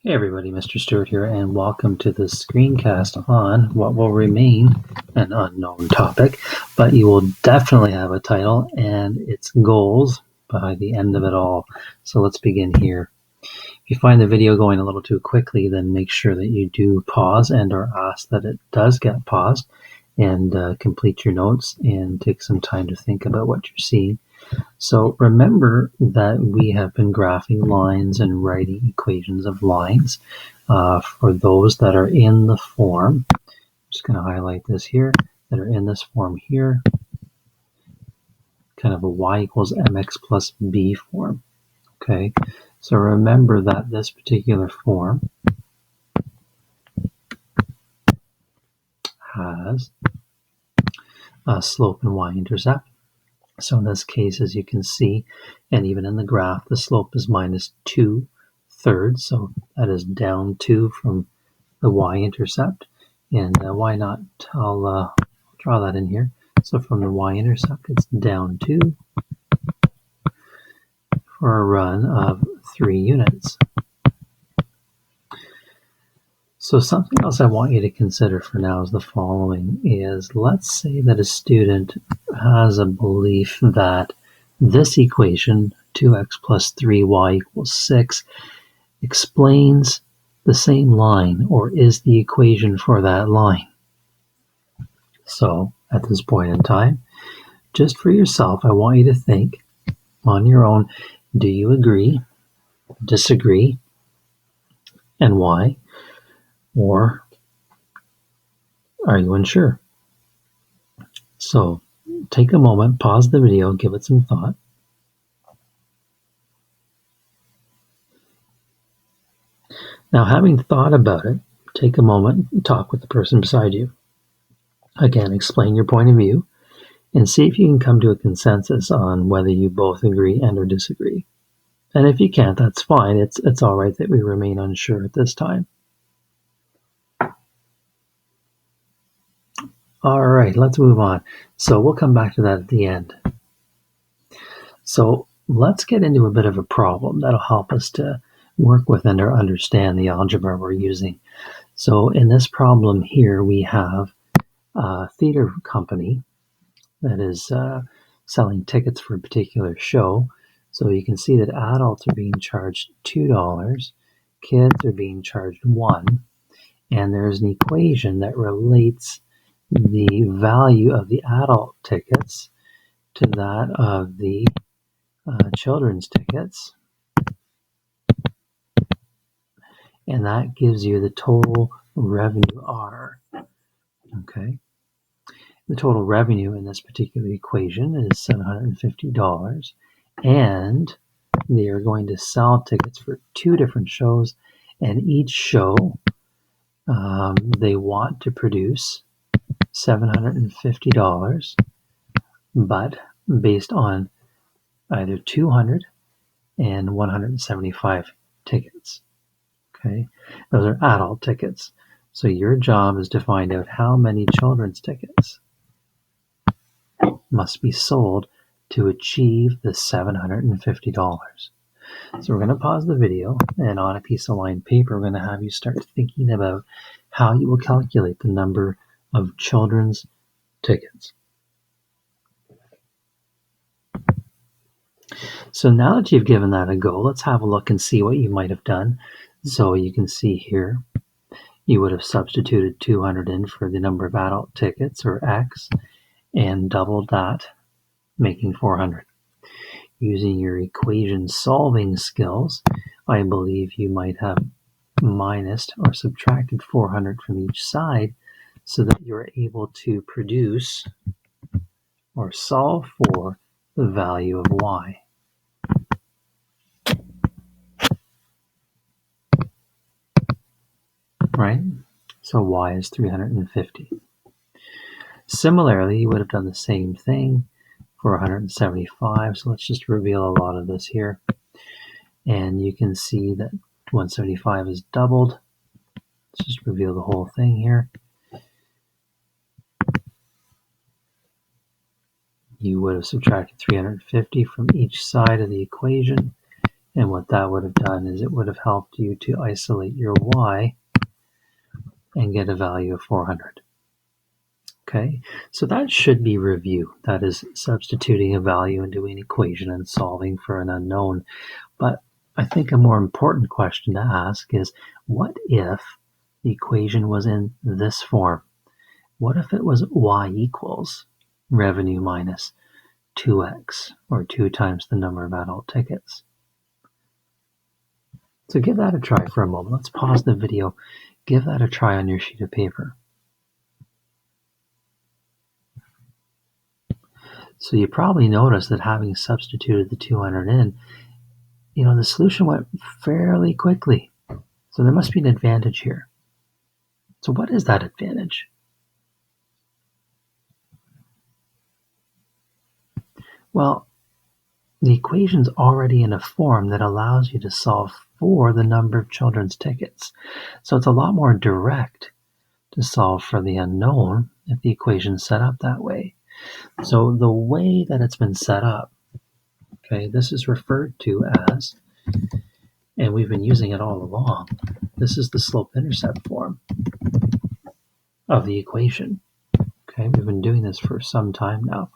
Hey everybody, Mr. Stewart here, and welcome to this screencast on what will remain an unknown topic, but you will definitely have a title and its goals by the end of it all. So let's begin here. If you find the video going a little too quickly, then make sure that you do pause and or ask that it does get paused and complete your notes and take some time to think about what you're seeing. So remember that we have been graphing lines and writing equations of lines for those that are in the form. I'm just going to highlight this here, that are in this form here, kind of a y equals mx plus b form. Okay, so remember that this particular form has a slope and y-intercept. So in this case, as you can see, and even in the graph, the slope is minus 2/3. So that is down 2 from the y-intercept. And why not? I'll draw that in here. So from the y-intercept, it's down 2 for a run of 3 units. So something else I want you to consider for now is the following is, let's say that a student has a belief that this equation, 2x plus 3y equals 6, explains the same line or is the equation for that line. So at this point in time, just for yourself, I want you to think on your own, do you agree, disagree, and why? Or are you unsure? So take a moment, pause the video, give it some thought. Now, having thought about it, take a moment and talk with the person beside you. Again, explain your point of view and see if you can come to a consensus on whether you both agree and or disagree. And if you can't, that's fine. It's all right that we remain unsure at this time. All right, let's move on. So we'll come back to that at the end. So let's get into a bit of a problem that'll help us to work with and or understand the algebra we're using. So in this problem here, we have a theater company that is selling tickets for a particular show. So you can see that adults are being charged $2, kids are being charged $1, and there's an equation that relates the value of the adult tickets to that of the children's tickets, and that gives you the total revenue R. Okay, the total revenue in this particular equation is $750, and they are going to sell tickets for 2 different shows, and each show they want to produce $750, but based on either 200 and 175 tickets. Okay, those are adult tickets. So your job is to find out how many children's tickets must be sold to achieve the $750. So we're going to pause the video, and on a piece of lined paper, we're going to have you start thinking about how you will calculate the number of children's tickets. So now that you've given that a go, let's have a look and see what you might have done. So you can see here, you would have substituted 200 in for the number of adult tickets, or X, and doubled that, making 400. Using your equation solving skills, I believe you might have minused or subtracted 400 from each side so that you're able to produce or solve for the value of Y. Right? So Y is 350. Similarly, you would have done the same thing for 175. So let's just reveal a lot of this here. And you can see that 175 is doubled. Let's just reveal the whole thing here. You would have subtracted 350 from each side of the equation, And what that would have done is it would have helped you to isolate your y and get a value of 400. Okay, so that should be review. That is substituting a value into an equation and solving for an unknown. But I think a more important question to ask is, what if the equation was in this form? What if it was y equals revenue minus 2x, or 2 times the number of adult tickets? So give that a try for a moment. Let's pause the video. Give that a try on your sheet of paper. So you probably noticed that having substituted the 200 in, the solution went fairly quickly. So there must be an advantage here. So what is that advantage? Well, the equation's already in a form that allows you to solve for the number of children's tickets. So it's a lot more direct to solve for the unknown if the equation's set up that way. So the way that it's been set up, okay, this is referred to as, and we've been using it all along, this is the slope-intercept form of the equation. Okay, we've been doing this for some time now.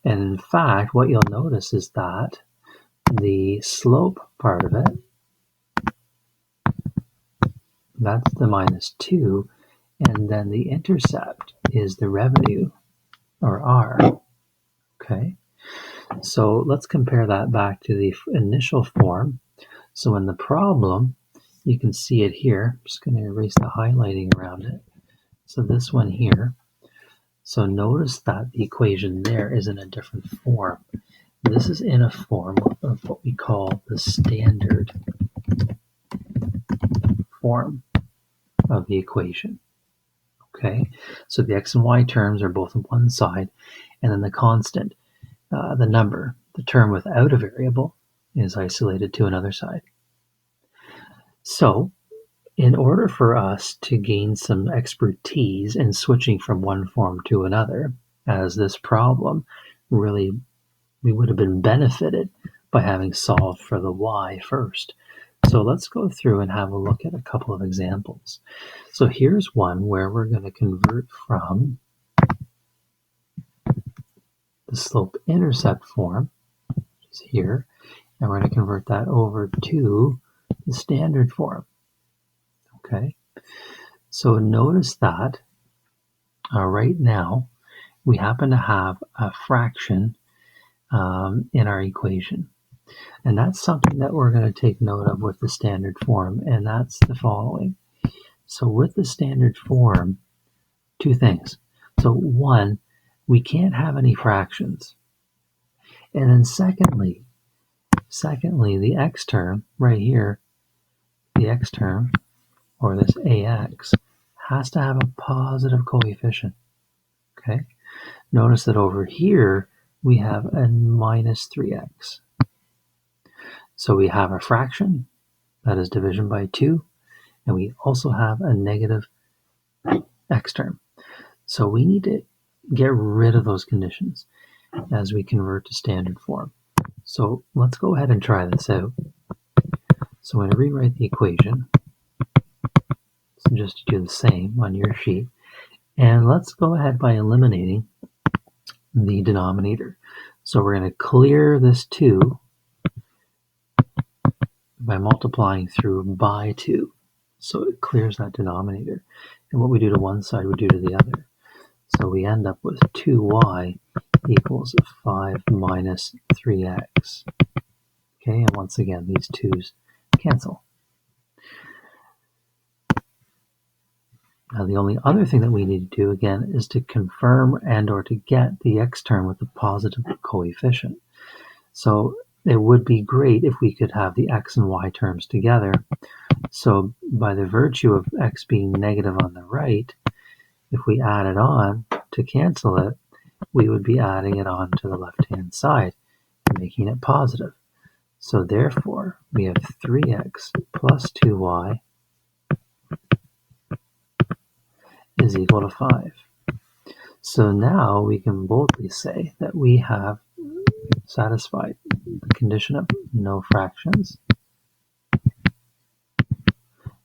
And in fact, what you'll notice is that the slope part of it, that's the -2, and then the intercept is the revenue, or R. Okay, so let's compare that back to the initial form. So in the problem, you can see it here. I'm just going to erase the highlighting around it. So this one here. So notice that the equation there is in a different form. This is in a form of what we call the standard form of the equation. Okay, so the x and y terms are both on one side, and then the constant, the number, the term without a variable, is isolated to another side. So in order for us to gain some expertise in switching from one form to another, as this problem really, we would have been benefited by having solved for the y first. So let's go through and have a look at a couple of examples. So here's one where we're going to convert from the slope-intercept form, which is here, and we're going to convert that over to the standard form. Okay, so notice that right now we happen to have a fraction in our equation. And that's something that we're going to take note of with the standard form, and that's the following. So with the standard form, two things. So one, we can't have any fractions. And then secondly, the x term right here, the x term, or this ax, has to have a positive coefficient. Okay? Notice that over here, we have a -3x. So we have a fraction, that is division by 2, and we also have a negative x term. So we need to get rid of those conditions as we convert to standard form. So let's go ahead and try this out. So I'm going to rewrite the equation. So just to do the same on your sheet. And let's go ahead by eliminating the denominator. So we're going to clear this 2 by multiplying through by 2. So it clears that denominator. And what we do to one side, we do to the other. So we end up with 2y equals 5 minus 3x. Okay, and once again, these 2's cancel. Now the only other thing that we need to do again is to confirm and or to get the x term with the positive coefficient. So it would be great if we could have the x and y terms together. So by the virtue of x being negative on the right, if we add it on to cancel it, we would be adding it on to the left-hand side, making it positive. So therefore, we have 3x plus 2y is equal to 5. So now we can boldly say that we have satisfied the condition of no fractions,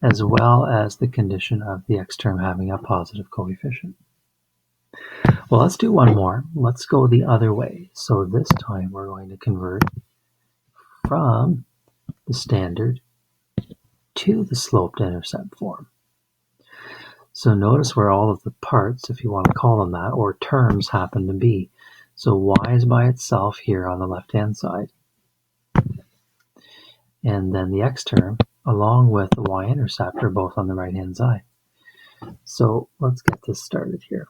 as well as the condition of the x term having a positive coefficient. Well, let's do one more. Let's go the other way. So this time we're going to convert from the standard to the sloped-intercept form. So notice where all of the parts, if you want to call them that, or terms happen to be. So y is by itself here on the left-hand side. And then the x term, along with the y-intercept, are both on the right-hand side. So let's get this started here.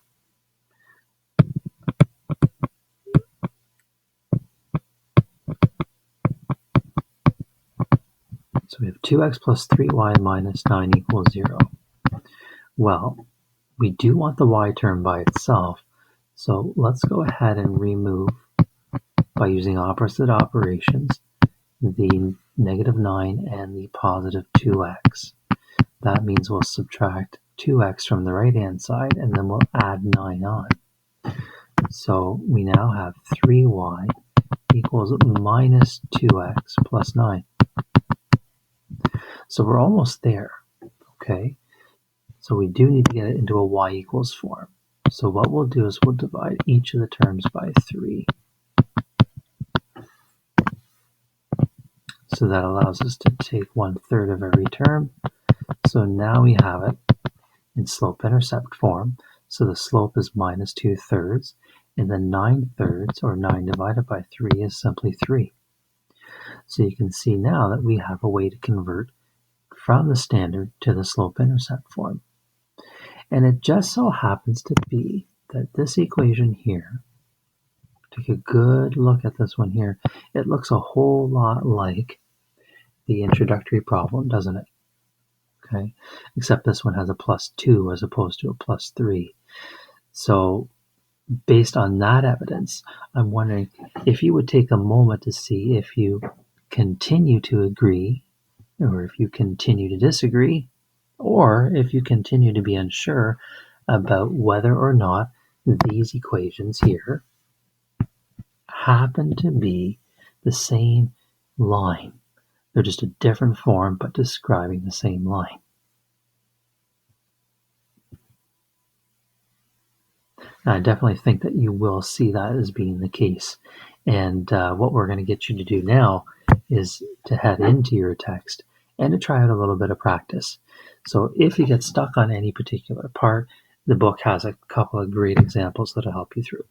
So we have 2x plus 3y minus 9 equals 0. Well, we do want the y term by itself, so let's go ahead and remove, by using opposite operations, the negative 9 and the positive 2x. That means we'll subtract 2x from the right-hand side, and then we'll add 9 on. So we now have 3y equals minus 2x plus 9. So we're almost there, okay? So we do need to get it into a y equals form. So what we'll do is we'll divide each of the terms by 3. So that allows us to take 1/3 of every term. So now we have it in slope-intercept form. So the slope is minus 2/3, and then 9/3, or 9 divided by 3, is simply 3. So you can see now that we have a way to convert from the standard to the slope-intercept form. And it just so happens to be that this equation here, take a good look at this one here, it looks a whole lot like the introductory problem, doesn't it? Okay, except this one has a +2 as opposed to a +3. So based on that evidence, I'm wondering if you would take a moment to see if you continue to agree, or if you continue to disagree, or if you continue to be unsure about whether or not these equations here happen to be the same line. They're just a different form, but describing the same line. I definitely think that you will see that as being the case. And what we're going to get you to do now is to head into your text and to try out a little bit of practice. So if you get stuck on any particular part, the book has a couple of great examples that'll help you through.